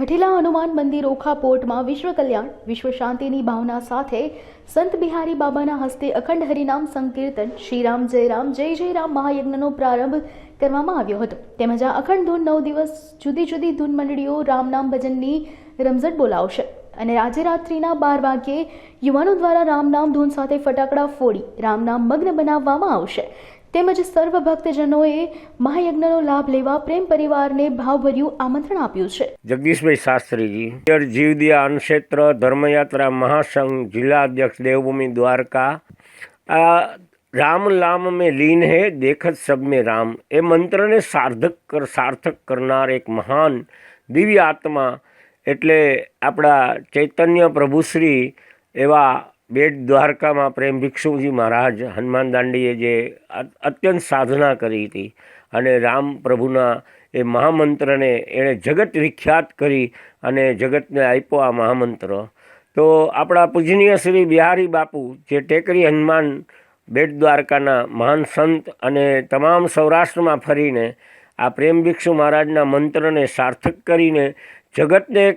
હઠીલા હનુમાન મંદિર ઓખા પોર્ટમાં વિશ્વ કલ્યાણ વિશ્વ શાંતિની ભાવના સાથે સંત બિહારી બાબાના હસ્તે અખંડ હરિનામ સંકીર્તન શ્રીરામ જય રામ મહાયજ્ઞનો પ્રારંભ કરવામાં આવ્યો હતો। તેમજ આ અખંડ ધૂન 9 દિવસ જુદી જુદી ધૂન મંડળીઓ રામનામ ભજનની રમઝટ બોલાવશે અને આજે રાત્રિના 12 વાગ્યે યુવાનો દ્વારા રામનામ ધૂન સાથે ફટાકડા ફોડી રામનામ મગ્ન બનાવવામાં આવશે। તેમજ સર્વ ભક્તજનોએ મહાયજ્ઞનો લાભ લેવા પ્રેમ પરિવારને ભાવભર્યું આમંત્રણ આપ્યું છે। જગદીશભાઈ શાસ્ત્રીજી, જીવદિયા અન્નક્ષેત્ર ધર્મયાત્રા મહાસંઘ जिला अध्यक्ष देवभूमि द्वारका। राम लाम में लीन है देखत सब में राम, ए मंत्र ने सार्थक करनार एक महान दिव्य आत्मा एटले आपड़ा चैतन्य प्रभुश्री एवा बेट द्वारका में प्रेम भिक्षुजी महाराज हनुमान दांडीए जे अत्यंत साधना करी थी अने राम प्रभुना ए महामंत्र ने एणे जगत विख्यात करी अने जगत ने आप्यो आ महामंत्र। तो आपड़ा पूजनीय श्री बिहारी बापू जे टेकरी हनुमान बेट द्वारकाना महान संत अने तमाम सौराष्ट्र में फरीने आ प्रेम भिक्षु महाराजना मंत्र ने सार्थक करीने जगत ने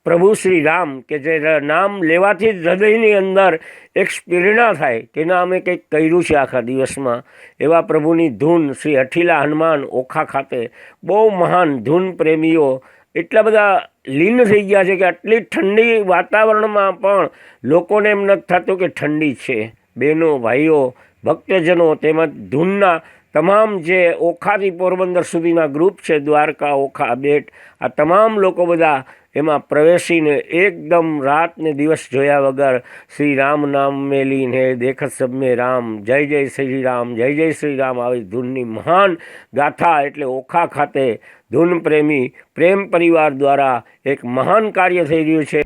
प्रभु श्री राम के जे नाम लेवाथी हृदयनी अंदर एक प्रेरणा थाय तेना अमे कंईक कर्युं छे आखा दिवसमां। एवा प्रभुनी धून श्री हठीला हनुमान ओखा खाते बहु महान धून प्रेमीओ एटला बधा लीन थई गया छे के आटली ठंडी वातावरणमां पण लोकोने एम नथी थતું के ठंडी छे। बहनों भाईओ भक्तजनों तेमज धूनना तमाम जे ओखाथी पोरबंदर सुधीना ग्रुप है द्वारका ओखा बेट आ तमाम लोग बधा एमां प्रवेशीने एकदम रात ने दिवस जोया वगर श्री राम नाम में लीन है देखत सब में राम जय श्री राम जय श्री राम आवी धूननी महान गाथा एटले ओखा खाते धून प्रेमी प्रेम परिवार द्वारा एक महान कार्य थई रह्युं छे।